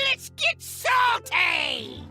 Let's get salty!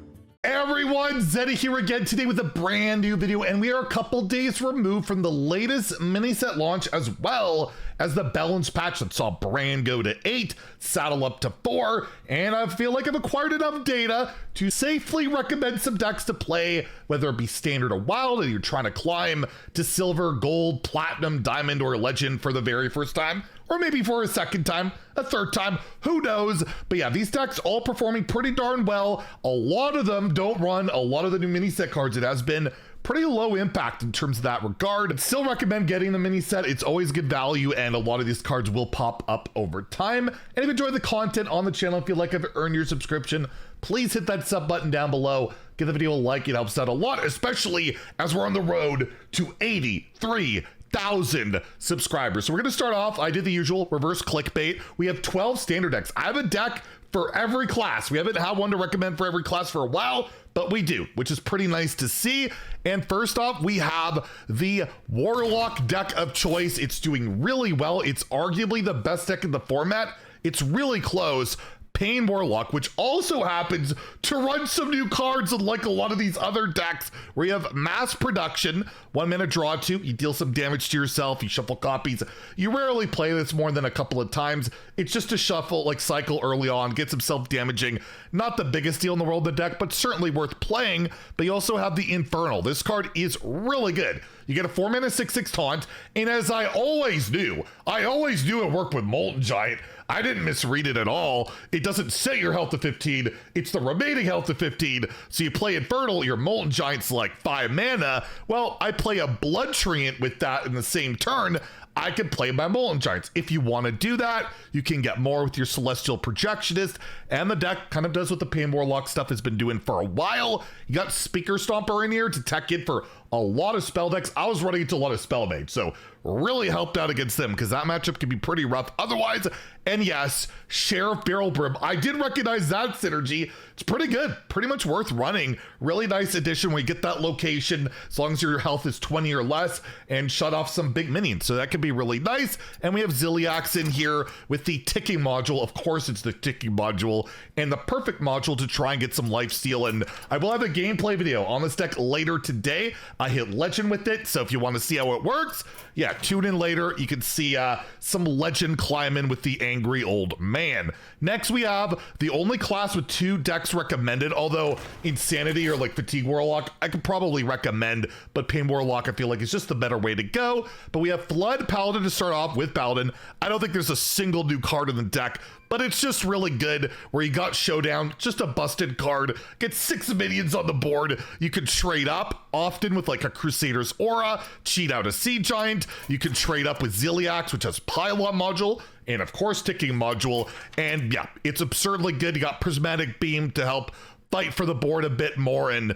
Everyone, Zeddy here again today with a brand new video, and we are a couple days removed from the latest mini set launch as well as the balance patch that saw Brand go to 8, Saddle up to 4, and I feel like I've acquired enough data to safely recommend some decks to play, whether it be standard or wild and you're trying to climb to silver, gold, platinum, diamond, or legend for the very first time, or maybe for a second time, a third time, who knows? But yeah, these decks all performing pretty darn well. A lot of them don't run a lot of the new mini set cards. It has been pretty low impact in terms of that regard. I'd still recommend getting the mini set. It's always good value, and a lot of these cards will pop up over time. And if you enjoy the content on the channel, if you like, I've earned your subscription, please hit that sub button down below. Give the video a like, it helps out a lot, especially as we're on the road to 83,000 subscribers. So we're gonna start off, I did the usual reverse clickbait. We have 12 standard decks. I have a deck for every class. We haven't had one to recommend for every class for a while, but we do, which is pretty nice to see. And first off, we have the Warlock deck of choice. It's doing really well. It's arguably the best deck in the format. It's really close. Pain Warlock, which also happens to run some new cards unlike a lot of these other decks where you have mass production, 1 mana draw 2, you deal some damage to yourself, you shuffle copies. You rarely play this more than a couple of times. It's just a shuffle, like cycle early on, get some self-damaging. Not the biggest deal in the world, the deck, but certainly worth playing. But you also have the Infernal. This card is really good. You get a 4 mana 6/6 taunt, and as I always knew it worked with Molten Giant. I didn't misread it at all. It doesn't set your health to 15, it's the remaining health to 15. So you play Infernal, your Molten Giant's like 5 mana. Well, I play a Blood Treant with that in the same turn. I can play my Molten Giants. If you want to do that, you can get more with your Celestial Projectionist, and the deck kind of does what the Pain Warlock stuff has been doing for a while. You got Speaker Stomper in here to tech it for a lot of spell decks. I was running into a lot of Spell Mage, so really helped out against them because that matchup can be pretty rough otherwise. And yes, Sheriff Barrel Brim. I did recognize that synergy. It's pretty good, pretty much worth running. Really nice addition when you get that location, as long as your health is 20 or less, and shut off some big minions. So that could be really nice. And we have Ziliax in here with the ticking module. Of course, it's the ticking module, and the perfect module to try and get some lifesteal. And I will have a gameplay video on this deck later today. I hit Legend with it, so if you want to see how it works, yeah, tune in later. You can see some Legend climbing with the Angry Old Man. Next, we have the only class with 2 decks recommended, although Insanity or like Fatigue Warlock, I could probably recommend, but Pain Warlock, I feel like is just the better way to go. But we have Flood Paladin to start off with Paladin. I don't think there's a single new card in the deck, but it's just really good where you got Showdown, just a busted card, get 6 minions on the board. You can trade up often with like a Crusader's Aura, cheat out a Sea Giant. You can trade up with Ziliax, which has Pylon module, and of course Ticking module. And yeah, it's absurdly good. You got Prismatic Beam to help fight for the board a bit more, and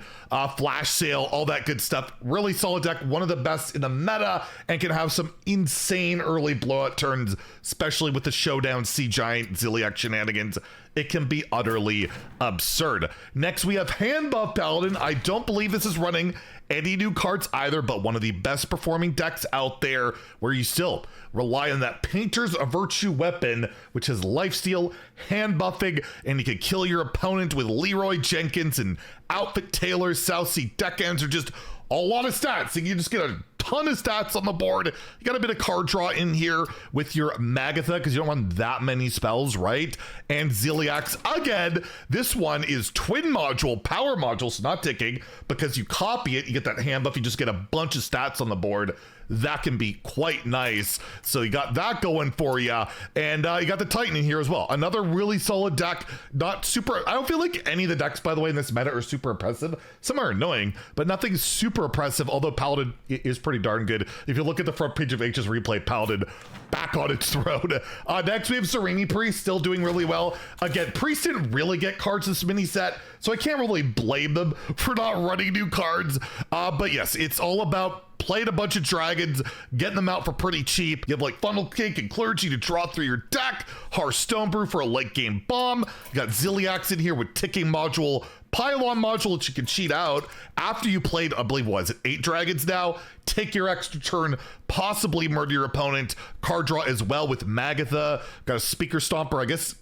Flash Sale, all that good stuff. Really solid deck, one of the best in the meta, and can have some insane early blowout turns, especially with the Showdown Sea Giant Ziliax shenanigans. It can be utterly absurd. Next, we have Hand Buff Paladin. I don't believe this is running any new cards either, but one of the best performing decks out there where you still rely on that Painter's Virtue weapon, which has lifesteal, hand buffing, and you can kill your opponent with Leroy Jenkins and Outfit Taylor. South Sea deckhands are just a lot of stats, and you just get a ton of stats on the board. You got a bit of card draw in here with your Magatha because you don't run that many spells, right? And Ziliax, again, this one is twin module, power module, so not ticking, because you copy it, you get that hand buff, you just get a bunch of stats on the board. That can be quite nice. So you got that going for you. And you got the Titan in here as well. Another really solid deck. Not super, I don't feel like any of the decks, by the way, in this meta are super oppressive. Some are annoying, but nothing super oppressive, although Paladin is pretty darn good. If you look at the front page of H's replay, Paladin back on its throne. Next, we have Zarimi Priest, still doing really well. Again, Priest didn't really get cards this mini set, so I can't really blame them for not running new cards. But yes, it's all about played a bunch of dragons, getting them out for pretty cheap. You have like Funnel Cake and Clergy to draw through your deck, Hearthstone Brew for a late game bomb. You got Ziliax in here with Ticking module, Pylon module that you can cheat out after you played, I believe, was it 8 dragons now? Take your extra turn, possibly murder your opponent. Card draw as well with Magatha. Got a Speaker Stomper, I guess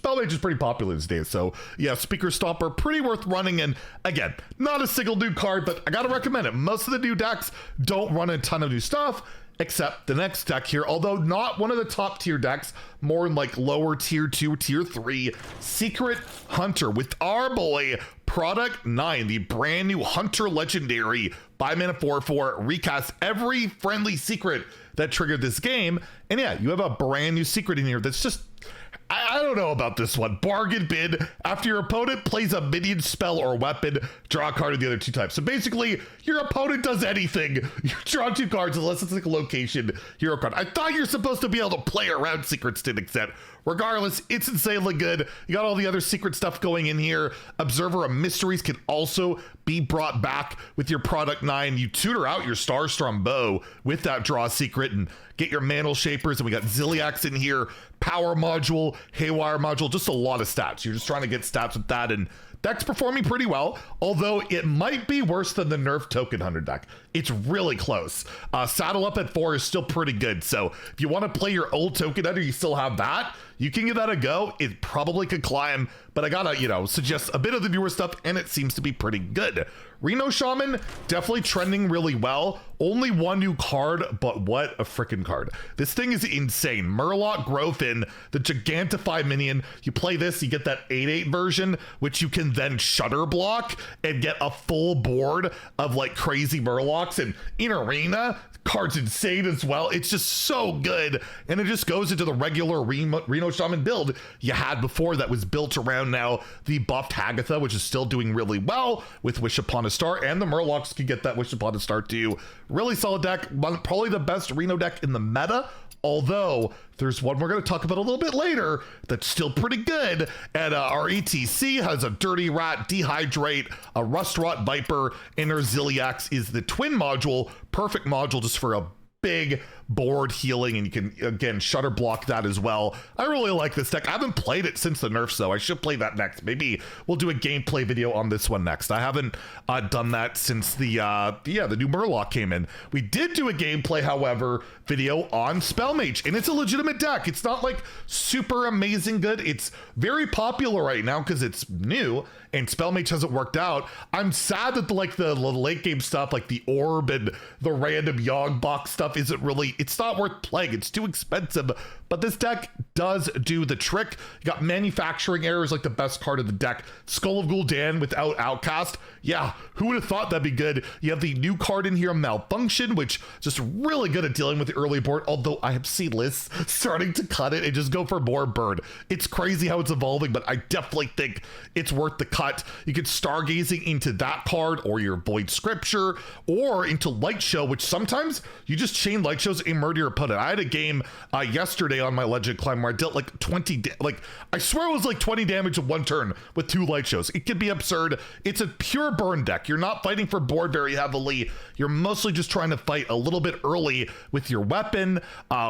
Spellmage is pretty popular these days. So yeah, Speaker Stopper, pretty worth running. And again, not a single new card, but I gotta recommend it. Most of the new decks don't run a ton of new stuff, except the next deck here, although not one of the top tier decks, more in like lower tier 2, tier 3, Secret Hunter with our boy Product 9, the brand new Hunter Legendary 5-mana 4/4, recast every friendly secret that triggered this game. And yeah, you have a brand new secret in here that's just, I don't know about this one. Bargain bin. After your opponent plays a minion, spell, or weapon, draw a card of the other two types. So basically, your opponent does anything. You draw 2 cards unless it's like a location hero card. I thought you're supposed to be able to play around secrets to an extent. Regardless, it's insanely good. You got all the other secret stuff going in here. Observer of Mysteries can also be brought back with your Product 9. You tutor out your Starstorm Bow with that draw secret and get your Mantle Shapers. And we got Ziliax in here, Power Module, Haywire Module, just a lot of stats. You're just trying to get stats with that, and deck's performing pretty well, although it might be worse than the nerf Token Hunter deck. It's really close. Saddle Up at 4 is still pretty good, so if you want to play your old Token Hunter, you still have that. You can give that a go. It probably could climb, but I gotta, suggest a bit of the newer stuff, and it seems to be pretty good. Reno Shaman, definitely trending really well. Only one new card, but what a freaking card. This thing is insane. Murloc Growthin, the Gigantify minion. You play this, you get that 8/8 version, which you can then shutter block and get a full board of like crazy Murlocs. And in Arena, card's insane as well. It's just so good. And it just goes into the regular Reno Shaman build you had before that was built around now the buffed Hagatha, which is still doing really well with Wish Upon a Star, and the Murlocs can get that Wish Upon a Star too. Really solid deck, probably the best Reno deck in the meta, although there's one we're going to talk about a little bit later that's still pretty good. And our ETC has a Dirty Rat, Dehydrate, a Rust Rot Viper, and our Ziliax is the twin module, perfect module just for a big board healing, and you can again shutter block that as well. I really like this deck. I haven't played it since the nerfs though. I should play that next. Maybe we'll do a gameplay video on this one next. I haven't done that since the new Murloc came in. We did do a gameplay, however, video on Spellmage, and it's a legitimate deck. It's not like super amazing good. It's very popular right now because it's new and Spellmage hasn't worked out. I'm sad that the late game stuff like the orb and the random Yogg box stuff isn't really, it's not worth playing. It's too expensive, but this deck does do the trick. You got Manufacturing Error is like the best card of the deck. Skull of Gul'dan without Outcast. Yeah, who would have thought that'd be good? You have the new card in here, Malfunction, which is just really good at dealing with the early board, although I have seen lists starting to cut it and just go for more burn. It's crazy how it's evolving, but I definitely think it's worth the cut. You could Stargazing into that card, or your Void Scripture, or into Light Show, which sometimes you just chain Light Shows and murder your opponent. I had a game yesterday on my Legend Climb where I dealt like 20, I swear it was like 20 damage in one turn with 2 Light Shows. It could be absurd. It's a pure burn deck. You're not fighting for board very heavily. You're mostly just trying to fight a little bit early with your weapon,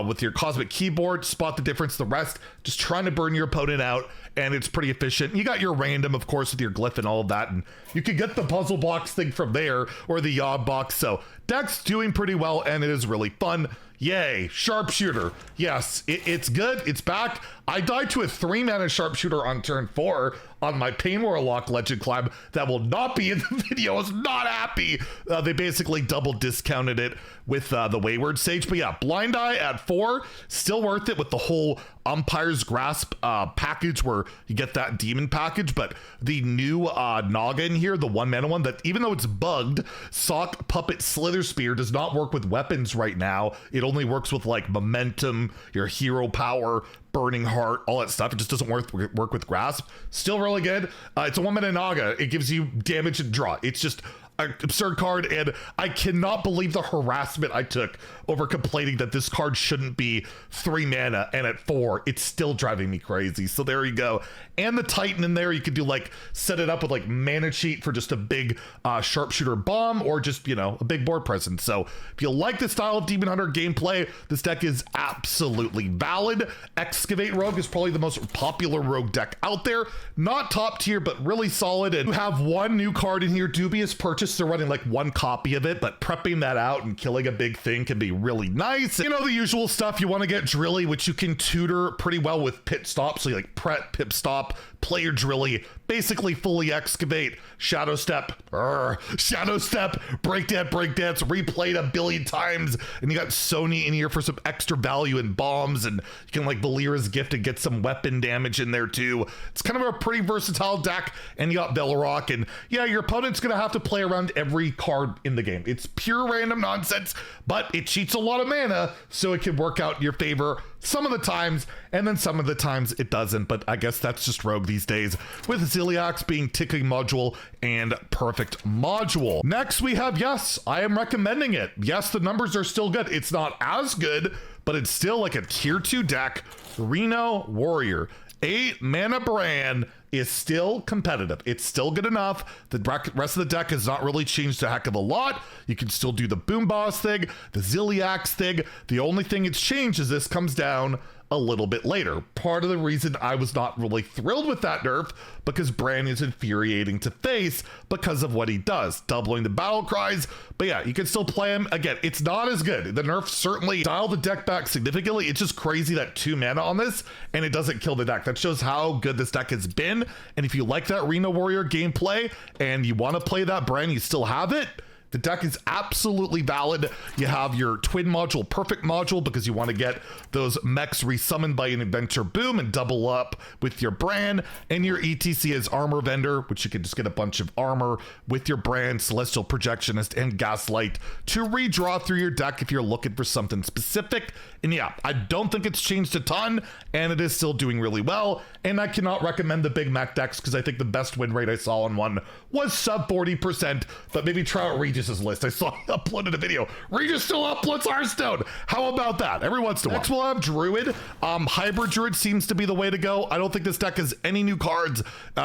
with your Cosmic Keyboard, spot the difference. The rest, just trying to burn your opponent out, and it's pretty efficient. You got your random, of course, with your Glyph and all of that, and you can get the puzzle box thing from there, or the Yogg box. So deck's doing pretty well, and it is really fun. Yay, Sharpshooter. Yes, it's good. It's back. I died to a 3-mana Sharpshooter on turn 4 on my Pain Warlock Legend Climb. That will not be in the video. I was not happy. They basically double discounted it with the Wayward Sage. But yeah, Blind Eye at 4, still worth it with the whole Umpire's Grasp package where you get that demon package. But the new Naga in here, the 1-mana one, that even though it's bugged, Sock Puppet Slither Spear does not work with weapons right now. It only works with like momentum, your hero power, Burning Heart, all that stuff. It just doesn't work with Grasp. Still really good. It's a 1-mana Naga. It gives you damage and draw. It's just an absurd card, and I cannot believe the harassment I took over complaining that this card shouldn't be 3 mana, and at 4 it's still driving me crazy. So there you go. And the Titan in there, you could do like set it up with like Mana Cheat for just a big Sharpshooter bomb, or just a big board presence. So if you like the style of Demon Hunter gameplay, this deck is absolutely valid. Excavate Rogue is probably the most popular rogue deck out there. Not top tier, but really solid. And you have one new card in here, Dubious Purchase just they're running like one copy of it, but prepping that out and killing a big thing can be really nice. You know, the usual stuff. You want to get Drilly, which you can tutor pretty well with Pit Stop. So you like Pret, Pip Stop, play your Drilly, basically fully excavate, Shadow Step, Break Dance, replayed a billion times. And you got Sony in here for some extra value and bombs, and you can like Valira's Gift and get some weapon damage in there too. It's kind of a pretty versatile deck, and you got Velorock, and yeah, your opponent's gonna have to play around every card in the game. It's pure random nonsense, but it cheats a lot of mana, so it can work out in your favor some of the times, and then some of the times it doesn't. But I guess that's just Rogue these days, with Ziliax being ticking module and perfect module. Next we have, yes, I am recommending it. Yes, the numbers are still good. It's not as good, but it's still like a tier 2 deck. Reno Warrior, 8 mana brand, is still competitive. It's still good enough. The rest of the deck has not really changed a heck of a lot. You can still do the Boom Boss thing, the Ziliax thing. The only thing it's changed is this comes down a little bit later. Part of the reason I was not really thrilled with that nerf, because Bran is infuriating to face because of what he does, doubling the battle cries. But yeah, you can still play him. Again, it's not as good. The nerf certainly dialed the deck back significantly. It's just crazy that 2 mana on this and it doesn't kill the deck. That shows how good this deck has been. And if you like that Reno Warrior gameplay and you want to play that Bran, you still have it. The deck is absolutely valid. You have your twin module, perfect module, because you want to get those mechs resummoned by an adventure boom and double up with your brand, and your ETC is armor vendor, which you can just get a bunch of armor with your brand, celestial projectionist, and gaslight to redraw through your deck if you're looking for something specific. And yeah, I don't think it's changed a ton, and it is still doing really well. And I cannot recommend the big mech decks, because I think the best win rate I saw on one was sub 40%, but maybe try out Regis's list. I saw he uploaded a video. Regis still uploads Hearthstone. How about that? Every once in a while. Next we'll have Druid. Hybrid Druid seems to be the way to go. I don't think this deck has any new cards.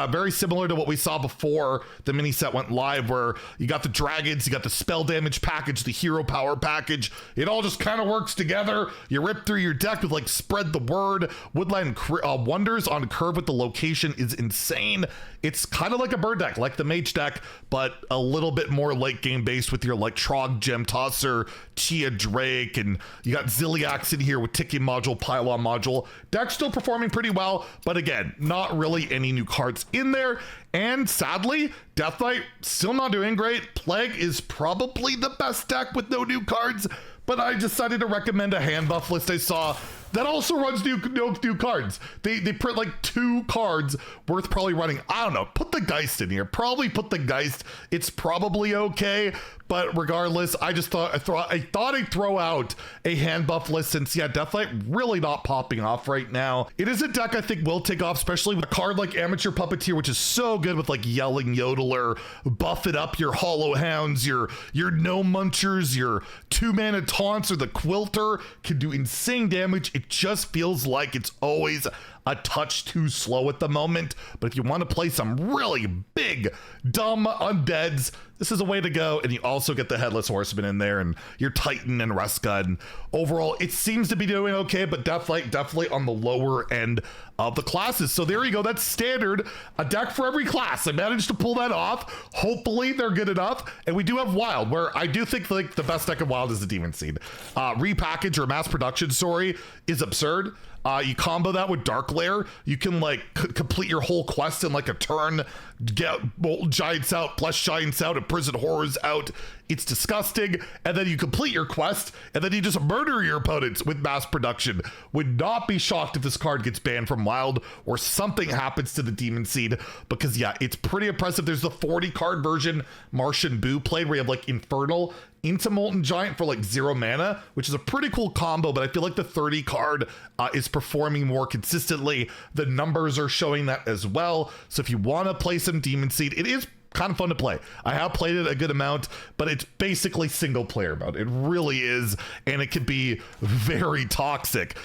Very similar to what we saw before the mini set went live, where you got the dragons, you got the spell damage package, the hero power package. It all just kind of works together. You rip through your deck with like Spread the Word. Woodland Wonders on curve with the location is insane. It's kind of like a bird deck, like the mage deck, but a little bit more late game based with your like Trog Gem Tosser, Chia Drake, and you got Ziliax in here with ticking module, pylon module. Deck's still performing pretty well, but again, not really any new cards in there. And sadly, Death Knight still not doing great. Plague is probably the best deck with no new cards, but I decided to recommend a hand buff list I saw that also runs new cards. They print like 2 cards worth probably running. I don't know, put the Geist in here. Probably put the Geist. It's probably okay, but regardless, I just thought I'd throw out a hand buff list, since yeah, Deathlight really not popping off right now. It is a deck I think will take off, especially with a card like Amateur Puppeteer, which is so good with like Yelling Yodeler, buff it up your Hollow Hounds, your No Munchers, your 2 mana taunts, or the Quilter can do insane damage. It just feels like it's always a touch too slow at the moment. But if you want to play some really big, dumb undeads, this is a way to go. And you also get the Headless Horseman in there, and your Titan and Ruska. And overall, it seems to be doing okay, but definitely on the lower end of the classes. So there you go. That's standard. A deck for every class. I managed to pull that off. Hopefully they're good enough. And we do have Wild, where I do think like the best deck of Wild is the Demon Seed. Repackage or mass production, sorry, is absurd. You combo that with Dark Lair, you can like complete your whole quest in like a turn, get Molten Giants out, Flesh Giants out, and Prison Horrors out. It's disgusting. And then you complete your quest, and then you just murder your opponents with mass production. Would not be shocked if this card gets banned from Wild or something happens to the Demon Seed, because yeah, it's pretty impressive. There's the 40 card version Martian Boo played, where you have like Infernal into Molten Giant for like 0 mana, which is a pretty cool combo, but I feel like the 30 card is performing more consistently. The numbers are showing that as well. So if you want to play some Demon Seed, it is kind of fun to play. I have played it a good amount, but it's basically single player mode. It really is, and it can be very toxic.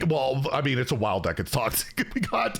Well, I mean, it's a wild deck. It's toxic. We got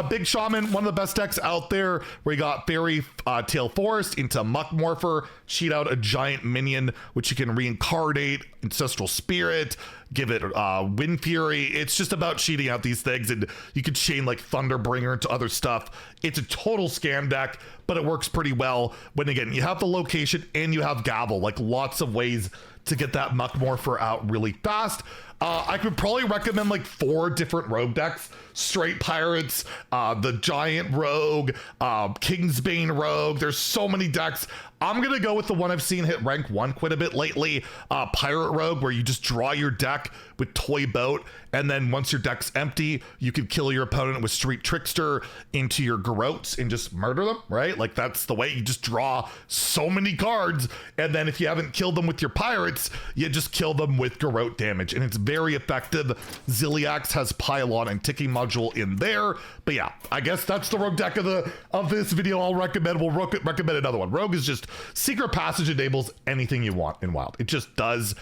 Big Shaman, one of the best decks out there. We got Fairy Tail Forest into Muck Morpher, cheat out a giant minion, which you can reincarnate, Ancestral Spirit, give it Wind Fury. It's just about cheating out these things, and you can chain like Thunderbringer into other stuff. It's a total scam deck, but but it works pretty well when, again, you have the location and you have Gavel, like lots of ways to get that Muckmorpher out really fast. I could probably recommend like 4 different rogue decks: straight pirates, the giant rogue, Kingsbane rogue. There's so many decks. I'm gonna go with the one I've seen hit rank 1 quite a bit lately, Pirate Rogue, where you just draw your deck with Toy Boat, and then once your deck's empty, you can kill your opponent with Street Trickster into your Garrotes and just murder them, right? Like that's the way. You just draw so many cards, and then if you haven't killed them with your pirates, you just kill them with Garrote damage, and it's very effective. Ziliax has Pylon and Ticking Module in there, but yeah, I guess that's the rogue deck of this video. I'll recommend. We'll recommend another one. Rogue is just Secret Passage enables anything you want in Wild. It just does.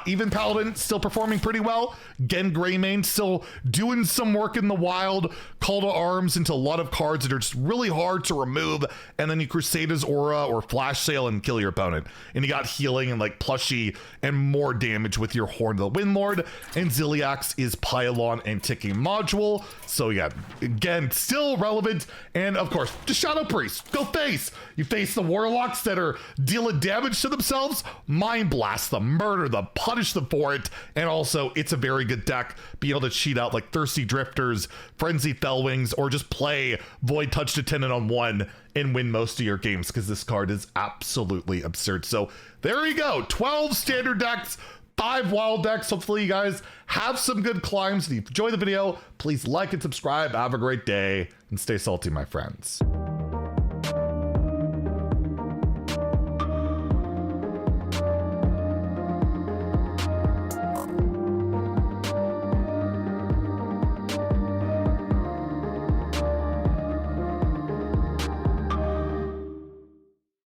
Even Paladin still performing pretty well. Gen Greymane still doing some work in the Wild. Call to Arms into a lot of cards that are just really hard to remove, and then you Crusade his Aura or Flash Sale and kill your opponent. And you got healing and like Plushie and more damage with your Horn of the Windlord. And Ziliax is Pylon and Ticking Module. So yeah, again, still relevant. And of course, the Shadow Priest. Go face. You face the Warlocks that are dealing damage to themselves, Mind Blast them, murder them, punish them for it. And also, it's a very good deck. Be able to cheat out like Thirsty Drifters, Frenzy Fellwings, or just play Void Touch Attendant on 1 and win most of your games, because this card is absolutely absurd. So there you go, 12 standard decks, 5 wild decks. Hopefully you guys have some good climbs. If you enjoyed the video, please like and subscribe. Have a great day and stay salty, my friends.